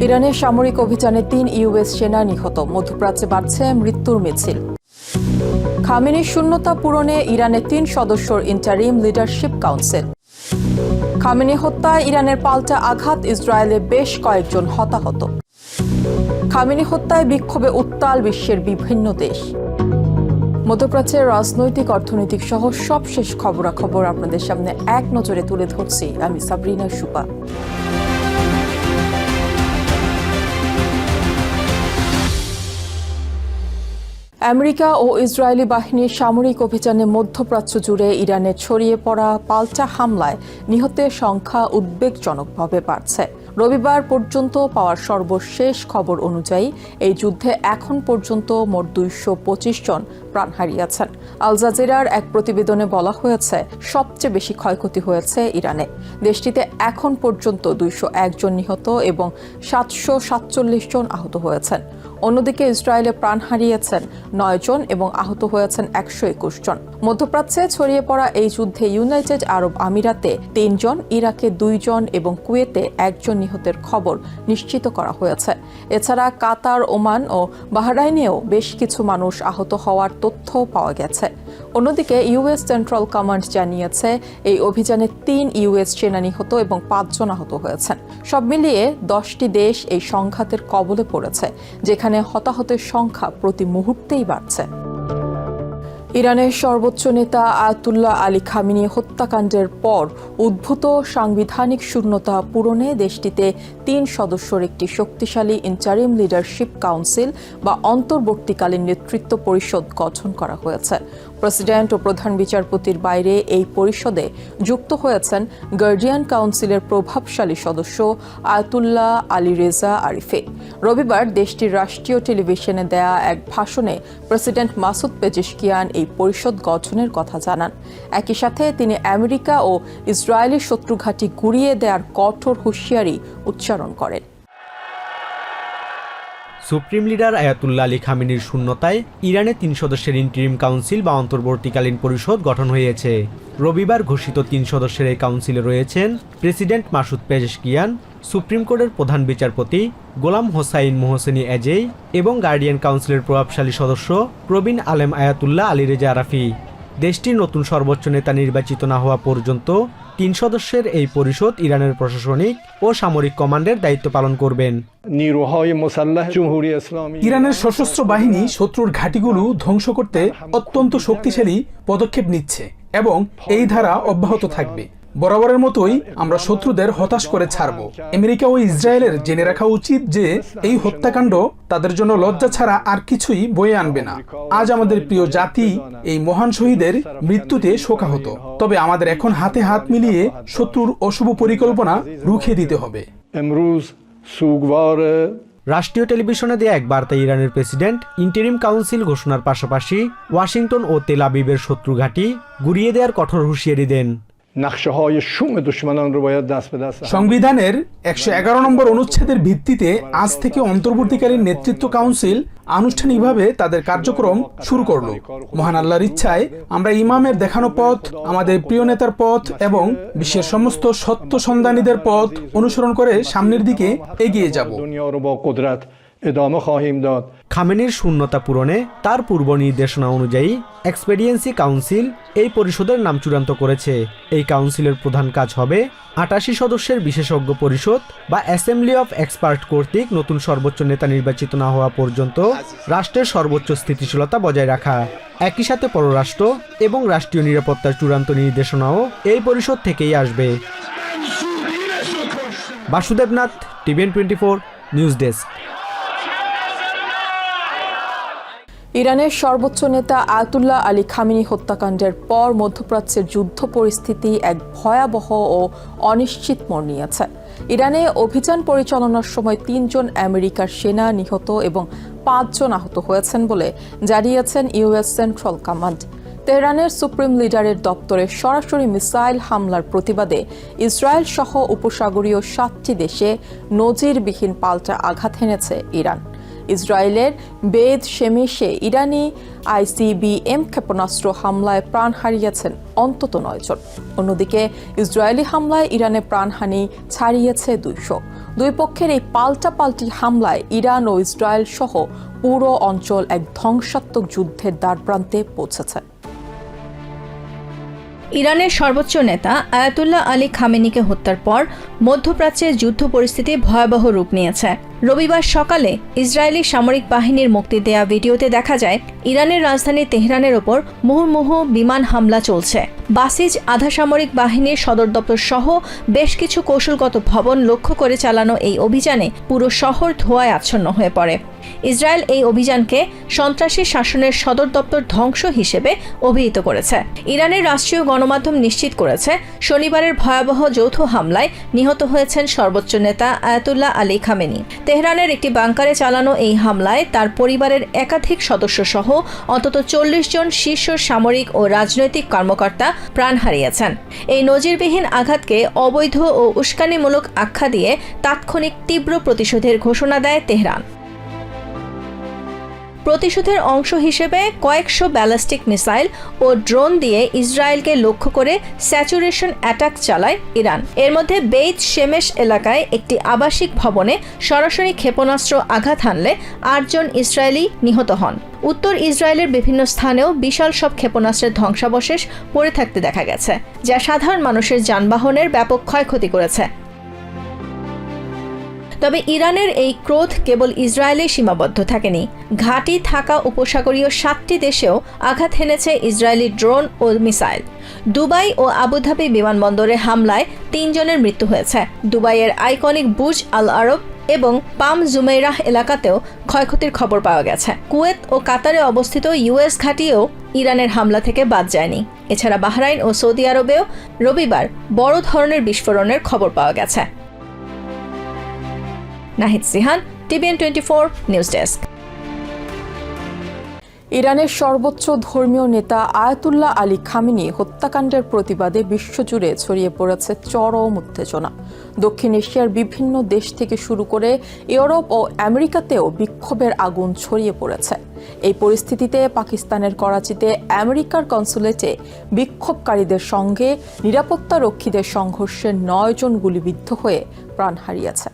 ইরানের সামরিক অভিযানে ৩ ইউএস সেনা নিহত, মধ্যপ্রাচ্যে বাড়ছে মৃত্যুর মিছিল। খামেনির শূন্যতা পূরণে ইরানের ৩ সদস্যর ইন্টারিম লিডারশিপ কাউন্সিল। খামেনি হত্যায় ইরানের পাল্টা আঘাত, ইসরায়েলে বেশ কয়েকজন হতাহত। খামেনি হত্যায় বিক্ষোভে উত্তাল বিশ্বের বিভিন্ন দেশ। মধ্যপ্রাচ্যের রাজনৈতিক, অর্থনৈতিক সহ সবশেষ খবরাখবর আপনাদের সামনে এক নজরে তুলে ধরছি আমি সাবরিনা সুপা। আমেরিকা ও ইসরায়েলি বাহিনীর সামরিক অভিযানে মধ্যপ্রাচ্য জুড়ে ইরানের ছড়িয়ে পড়া পাল্টা হামলায় নিহতের সংখ্যা উদ্বেগজনকভাবে বাড়ছে। রবিবার পর্যন্ত পাওয়া সর্বশেষ খবর অনুযায়ী এই যুদ্ধে এখন পর্যন্ত মোট 225 জন প্রাণ হারিয়েছেন। আল জাজিরার এক প্রতিবেদনে বলা হয়েছে, সবচেয়ে বেশি ক্ষয়ক্ষতি হয়েছে ইরানে। দেশটিতে এখন পর্যন্ত 201 জন নিহত এবং 747 জন আহত হয়েছেন। অন্যদিকে ইসরায়েলে প্রাণ হারিয়েছেন 9 জন এবং আহত হয়েছেন 121 জন। মধ্যপ্রাচ্যে ছড়িয়ে পড়া এই যুদ্ধে ইউনাইটেড আরব আমিরাতে 3 জন, ইরাকে 2 জন এবং কুয়েতে 1 জন নিহতের খবর নিশ্চিত করা হয়েছে। এছাড়া কাতার, ওমান ও বাহরাইনেও বেশ কিছু মানুষ আহত হওয়ার তথ্য পাওয়া গেছে। অন্যদিকে ইউএস সেন্ট্রাল কমান্ড জানিয়েছে, এই অভিযানে 3 ইউএস সেনা নিহত এবং 5 জন আহত হয়েছেন। সব মিলিয়ে 10টি দেশ এই সংঘাতের কবলে পড়েছে, যেখানে হতাহতের সংখ্যা প্রতি মুহূর্তেই বাড়ছে। ইরানের সর্বোচ্চ নেতা আয়াতুল্লাহ আলী খামেনি হত্যাকাণ্ডের পর উদ্ভূত সাংবিধানিক শূন্যতা পূরণে দেশটিতে 3 সদস্যর একটি শক্তিশালী ইন্টারিম লিডারশিপ কাউন্সিল বা অন্তর্বর্তীকালীন নেতৃত্ব পরিষদ গঠন করা হয়েছে। প্রেসিডেন্ট ও প্রধান বিচারপতির বাইরে এই পরিষদে যুক্ত হয়েছেন গার্ডিয়ান কাউন্সিলের প্রভাবশালী সদস্য আয়াতুল্লাহ আলী রেজা আরিফে। রবিবার দেশটির রাষ্ট্রীয় টেলিভিশনে দেয়া এক ভাষণে প্রেসিডেন্ট মাসুদ পেজেশকিয়ান এই পরিষদ গঠনের কথা জানান। একই সাথে তিনি আমেরিকা ও ইসরায়েলি শত্রুঘাঁটি গুঁড়িয়ে দেওয়ার কঠোর হুঁশিয়ারি উচ্চারণ করেন। সুপ্রিম লিডার আয়াতুল্লাহ আলী খামেনির শূন্যতায় ইরানে 3 সদস্যের ইন্টারিম কাউন্সিল বা অন্তর্বর্তীকালীন পরিষদ গঠন হয়েছে। রবিবার ঘোষিত 3 সদস্যের এই কাউন্সিলে রয়েছেন প্রেসিডেন্ট মাসুদ পেজেশকিয়ান, সুপ্রিম কোর্টের প্রধান বিচারপতি গোলাম হোসাইন মোহসেনি এজেই এবং গার্ডিয়ান কাউন্সিলের প্রভাবশালী সদস্য প্রবীণ আলেম আয়াতুল্লাহ আলী রেজা আরাফি। দেশটির নতুন সর্বোচ্চ নেতা নির্বাচিত না হওয়া পর্যন্ত 3 সদস্যের এই পরিষদ ইরানের প্রশাসনিক ও সামরিক কমান্ডের দায়িত্ব পালন করবেন। ইরানের সশস্ত্র বাহিনী শত্রুর ঘাঁটিগুলো ধ্বংস করতে অত্যন্ত শক্তিশালী পদক্ষেপ নিচ্ছে এবং এই ধারা অব্যাহত থাকবে। বরাবরের মতোই আমরা শত্রুদের হতাশ করে ছাড়ব। আমেরিকা ও ইসরায়েলের জেনে রাখা উচিত যে এই হত্যাকাণ্ড তাদের জন্য লজ্জা ছাড়া আর কিছুই বয়ে আনবে না। আজ আমাদের প্রিয় জাতি এই মহান শহীদের মৃত্যুতে শোকাহত, তবে আমাদের এখন হাতে হাত মিলিয়ে শত্রুর অশুভ পরিকল্পনা রুখে দিতে হবে। রাষ্ট্রীয় টেলিভিশনে দেয়া এক বার্তায় ইরানের প্রেসিডেন্ট ইন্টারিম কাউন্সিল ঘোষণার পাশাপাশি ওয়াশিংটন ও তেল আবিবের শত্রু ঘাঁটি গুঁড়িয়ে দেওয়ার কঠোর হুঁশিয়ারি দেন। সংবিধানের 111 নম্বর অনুচ্ছেদের ভিত্তিতে আজ থেকে অন্তর্বর্তীকালীন নেতৃত্ব কাউন্সিল আনুষ্ঠানিকভাবে তাদের কার্যক্রম শুরু করলো। মহান আল্লাহর ইচ্ছায় আমরা ইমামের দেখানো পথ, আমাদের প্রিয় নেতার পথ এবং বিশ্বের সমস্ত সত্য সন্ধানীদের পথ অনুসরণ করে সামনের দিকে এগিয়ে যাব। খামেনির শূন্যতা পূরণে তার পূর্ব নির্দেশনা অনুযায়ী এক্সপেডিয়েন্সি কাউন্সিল এই পরিষদের নাম চূড়ান্ত করেছে। এই কাউন্সিলের প্রধান কাজ হবে 88 সদস্যের বিশেষজ্ঞ পরিষদ বা অ্যাসেম্বলি অফ এক্সপার্ট কর্তৃক নতুন সর্বোচ্চ নেতা নির্বাচিত না হওয়া পর্যন্ত রাষ্ট্রের সর্বোচ্চ স্থিতিশীলতা বজায় রাখা। একই সাথে পররাষ্ট্র এবং রাষ্ট্রীয় নিরাপত্তার চূড়ান্ত নির্দেশনাও এই পরিষদ থেকেই আসবে। Basudebnath, TVN 24 news desk. ইরানের সর্বোচ্চ নেতা আয়াতুল্লাহ আলী খামেনি হত্যাকাণ্ডের পর মধ্যপ্রাচ্যের যুদ্ধ পরিস্থিতি এক ভয়াবহ ও অনিশ্চিত মোড় নিয়েছে। ইরানে অভিযান পরিচালনার সময় 3 জন আমেরিকার সেনা নিহত এবং 5 জন আহত হয়েছেন বলে জানিয়েছেন ইউএস সেন্ট্রাল কমান্ড। তেহরানের সুপ্রিম লিডারের দপ্তরে সরাসরি মিসাইল হামলার প্রতিবাদে ইসরায়েল সহ উপসাগরীয় 7টি দেশে নজিরবিহীন পাল্টা আঘাত হেনেছে ইরান। ইসরায়েলের বেদ শেমেশে ইরানি ICBM ক্ষেপণাস্ত্র হামলায় প্রাণ হারিয়েছেন অন্তত 9 জন। অন্যদিকে ইসরায়েলি হামলায় ইরানে প্রাণহানি ছাড়িয়েছে 200। দুই পক্ষের এই পাল্টাপাল্টি হামলায় ইরান ও ইসরায়েল সহ পুরো অঞ্চল এক ধ্বংসাত্মক যুদ্ধের দ্বারপ্রান্তে পৌঁছেছে। ইরানের সর্বোচ্চ নেতা আয়াতুল্লাহ আলী খামেনিকে হত্যার পর মধ্যপ্রাচ্যের যুদ্ধ পরিস্থিতি ভয়াবহ রূপ নিয়েছে। রবিবার সকালে ইসরায়েলি সামরিক বাহিনীর মুক্তি দেয়া ভিডিওতে দেখা যায় ইরানের রাজধানী তেহরানের ওপর মুহুর্মুহু বিমান হামলা চলছে। বাসিজ আধা সামরিক বাহিনীর সদর দপ্তর সহ বেশ কিছু কৌশলগত ভবন লক্ষ্য করে চালানো এই অভিযানে পুরো শহর ধোঁয়ায় আচ্ছন্ন হয়ে পড়ে। ইসরায়েল এই অভিযানকে সন্ত্রাসী শাসনের সদর দপ্তর ধ্বংস হিসেবে অভিহিত করেছে। ইরানের রাষ্ট্রীয় গণমাধ্যম নিশ্চিত করেছে শনিবারের ভয়াবহ যৌথ হামলায় নিহত হয়েছেন সর্বোচ্চ নেতা আয়াতুল্লাহ আলী খামেনি। তেহরানের একটি বাংকারে চালানো এই হামলায় তার পরিবারের একাধিক সদস্য সহ অন্তত 40 জন শীর্ষ সামরিক ও রাজনৈতিক কর্মকর্তা প্রাণ হারিয়েছেন। এই নজিরবিহীন আঘাতকে অবৈধ ও উস্কানিমূলক আখ্যা দিয়ে তাৎক্ষণিক তীব্র প্রতিশোধের ঘোষণা দেয় তেহরান। প্রতিশোধের অংশ হিসেবে কয়েকশো ব্যালিস্টিক মিসাইল ও ড্রোন দিয়ে ইসরায়েলকে লক্ষ্য করে স্যাচুরেশন অ্যাটাক চালায় ইরান। এর মধ্যে বেইত শেমেশ এলাকায় একটি আবাসিক ভবনে সরাসরি ক্ষেপণাস্ত্র আঘাত হানলে 8 জন ইসরায়েলি নিহত হন। উত্তর ইসরায়েলের বিভিন্ন স্থানেও বিশাল সব ক্ষেপণাস্ত্রের ধ্বংসাবশেষ পড়ে থাকতে দেখা গেছে, যা সাধারণ মানুষের যানবাহনের ব্যাপক ক্ষয়ক্ষতি করেছে। তবে ইরানের এই ক্রোধ কেবল ইসরায়েলে সীমাবদ্ধ থাকেনি। ঘাঁটি থাকা উপসাগরীয় 7টি দেশেও আঘাত হেনেছে ইসরায়েলি ড্রোন ও মিসাইল। দুবাই ও আবুধাবি বিমানবন্দরে হামলায় 3 জনের মৃত্যু হয়েছে। দুবাইয়ের আইকনিক বুর্জ আল আরব এবং পাম জুমেইরাহ এলাকাতেও ক্ষয়ক্ষতির খবর পাওয়া গেছে। কুয়েত ও কাতারে অবস্থিত US ঘাঁটিও ইরানের হামলা থেকে বাদ যায়নি। এছাড়া বাহরাইন ও সৌদি আরবেও রবিবার বড় ধরনের বিস্ফোরণের খবর পাওয়া গেছে। Nahid Sihan, TVN 24 news desk. ইরানের সর্বোচ্চ ধর্মীয় নেতা আয়াতুল্লাহ আলী খামেনি হত্যাকাণ্ডের প্রতিবাদে বিশ্বজুড়ে ছড়িয়ে পড়েছে চরম উত্তেজনা। দক্ষিণ এশিয়ার বিভিন্ন দেশ থেকে শুরু করে ইউরোপ ও আমেরিকাতেও বিক্ষোভের আগুন ছড়িয়ে পড়েছে। এই পরিস্থিতিতে পাকিস্তানের করাচিতে আমেরিকার কনসুলেটে বিক্ষোভকারীদের সঙ্গে নিরাপত্তা রক্ষীদের সংঘর্ষে 9 জন গুলিবিদ্ধ হয়ে প্রাণ হারিয়েছে।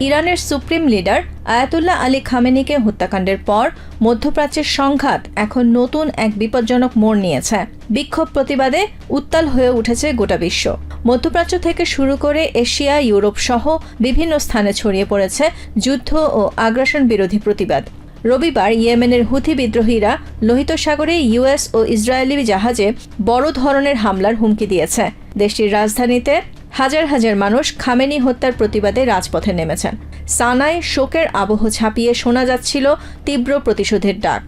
ইরানের সুপ্রিম লিডার আয়াতুল্লাহ আলী খামেনিকে হত্যাকাণ্ডের পর মধ্যপ্রাচ্যের সংঘাত এখন নতুন এক বিপজ্জনক মোড় নিয়েছে। বিক্ষোভ প্রতিবাদে উত্তাল হয়ে উঠেছে গোটা বিশ্ব। মধ্যপ্রাচ্য থেকে শুরু করে এশিয়া, ইউরোপ সহ বিভিন্ন স্থানে ছড়িয়ে পড়েছে যুদ্ধ ও আগ্রাসন বিরোধী প্রতিবাদ। রবিবার ইয়েমেনের হুথি বিদ্রোহীরা লোহিত সাগরে US ও ইসরায়েলি জাহাজে বড় ধরনের হামলার হুমকি দিয়েছে। দেশটির রাজধানীতে হাজার হাজার মানুষ খামেনি হত্যার প্রতিবাদে রাজপথে নেমেছেন। সানায় শোকের আবহ ছাপিয়ে শোনা যাচ্ছিল তীব্র প্রতিশোধের ডাক।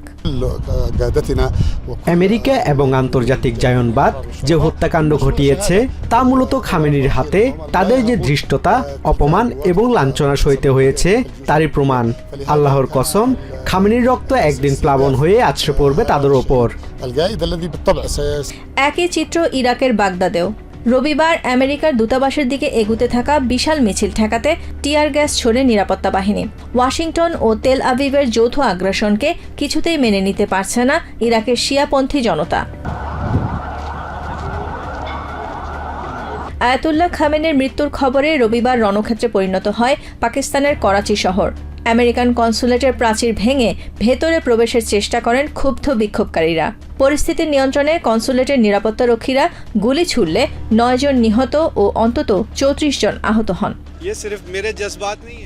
আমেরিকা এবং আন্তর্জাতিক জায়নবাদ যে হত্যাকাণ্ড ঘটিয়েছে তা মূলত খামেনির হাতে তাদের যে ধৃষ্টতা, অপমান এবং লাঞ্ছনা সইতে হয়েছে তারই প্রমাণ। আল্লাহর কসম, খামেনির রক্ত একদিন প্লাবন হয়ে আছড়ে পড়বে তাদের ওপর। একই চিত্র ইরাকের বাগদাদেও। রবিবার আমেরিকার দূতাবাসের দিকে এগুতে থাকা বিশাল মিছিল ঠেকাতে টিয়ার গ্যাস ছোড়ে নিরাপত্তা বাহিনী। ওয়াশিংটন ও তেল আভিভের যৌথ আগ্রাসনকে কিছুতেই মেনে নিতে পারছে না ইরাকের শিয়াপন্থী জনতা। আয়াতুল্লাহ খামেনির মৃত্যুর খবরে রবিবার রণক্ষেত্রে পরিণত হয় পাকিস্তানের করাচি শহর। আমেরিকান কনসুলেটের প্রাচীর ভেঙে ভেতরে প্রবেশের চেষ্টা করেন ক্ষুব্ধ বিক্ষোভকারীরা। পরিস্থিতি নিয়ন্ত্রণে কনসুলেটের নিরাপত্তারক্ষীরা গুলি ছুড়লে 9 জন নিহত ও অন্তত 34 জন আহত হন।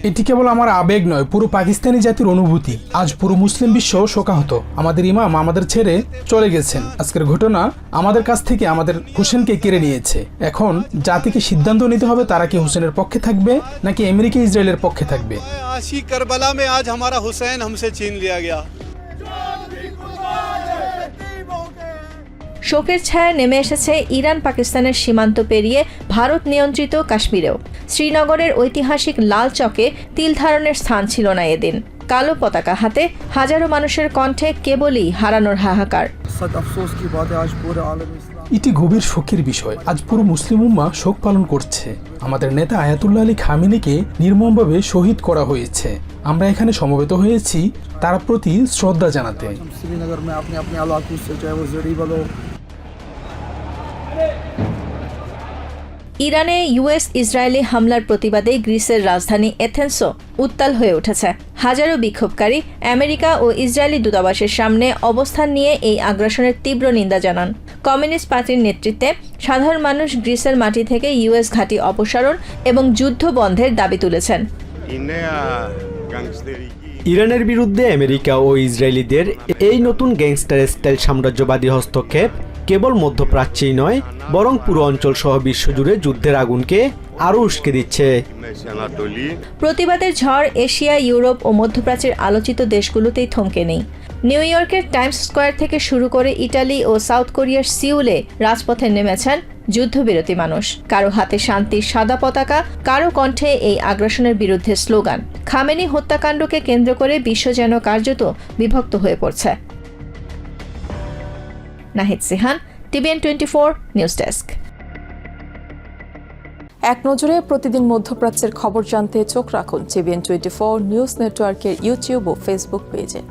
এটি কেবল আমার আবেগ নয়, পুরো পাকিস্তানি জাতির অনুভূতি। আজ পুরো মুসলিম বিশ্ব শোকাহত। আমাদের ইমাম আমাদের ছেড়ে চলে গেছেন। আজকের ঘটনা আমাদের কাছ থেকে আমাদের হোসেনকে কেড়ে নিয়েছে। এখন জাতিকে সিদ্ধান্ত নিতে হবে তারা কি হোসেনের পক্ষে থাকবে নাকি আমেরিকা ইসরায়েলের পক্ষে থাকবে। करबला में आज हमारा हुसैन हमसे छीन लिया गया। শোকের ছায়া নেমে এসেছে ইরান পাকিস্তানের সীমান্ত পেরিয়ে ভারত নিয়ন্ত্রিত কাশ্মীরেও। শ্রীনগরের ঐতিহাসিক লাল চকে তিল ধারণের স্থান ছিল না এদিন। কালো পতাকা হাতে হাজারো মানুষের কণ্ঠে কেবলই হারানোর হাহাকার। এটি গভীর শোকের বিষয়। আজ পুরো মুসলিম উম্মাহ শোক পালন করছে। আমাদের নেতা আয়াতুল্লাহ আলী খামেনিকে নির্মমভাবে শহীদ করা হয়েছে। আমরা এখানে সমবেত হয়েছি তার প্রতি শ্রদ্ধা জানাতে। ইরানে ইউএস ইসরায়েলি হামলার প্রতিবাদে গ্রিসের রাজধানী এথেন্সও উত্তাল হয়ে উঠেছে। হাজারো বিক্ষোভকারী আমেরিকা ও ইসরায়েলি দূতাবাসের সামনে অবস্থান নিয়ে এই আগ্রাসনের তীব্র নিন্দা জানান। কমিউনিস্ট পার্টির নেতৃত্বে সাধারণ মানুষ গ্রিসের মাটি থেকে ইউএস ঘাঁটি অপসারণ এবং যুদ্ধ বন্ধের দাবি তুলেছেন। ইরানের বিরুদ্ধে আমেরিকা ও ইসরায়েলিদের এই নতুন গ্যাংস্টার স্টাইল সাম্রাজ্যবাদী হস্তক্ষেপ কেবল মধ্যপ্রাচ্যেই নয়, বরং পুরো অঞ্চল সহ বিশ্বজুড়ে যুদ্ধের আগুনকে আরও উস্কে দিচ্ছে। প্রতিবাদের ঝড় এশিয়া, ইউরোপ ও মধ্যপ্রাচ্যের আলোচিত দেশগুলোতেই থমকে নেই। নিউ ইয়র্কের টাইমস স্কোয়ার থেকে শুরু করে ইটালি ও সাউথ কোরিয়ার সিউলে রাজপথে নেমেছেন যুদ্ধবিরতি মানুষ। কারো হাতে শান্তির সাদা পতাকা, কারো কণ্ঠে এই আগ্রাসনের বিরুদ্ধে স্লোগান। খামেনি হত্যাকাণ্ডকে কেন্দ্র করে বিশ্ব যেন কার্যত বিভক্ত হয়ে পড়ছে। Nahid Sihan, TVN 24 news desk. এক নজরে প্রতিদিন মধ্যপ্রাচ্যের খবর জানতে চোখ রাখুন TVN 24 নিউজ নেটওয়ার্কের ইউটিউব ও ফেসবুক পেজে।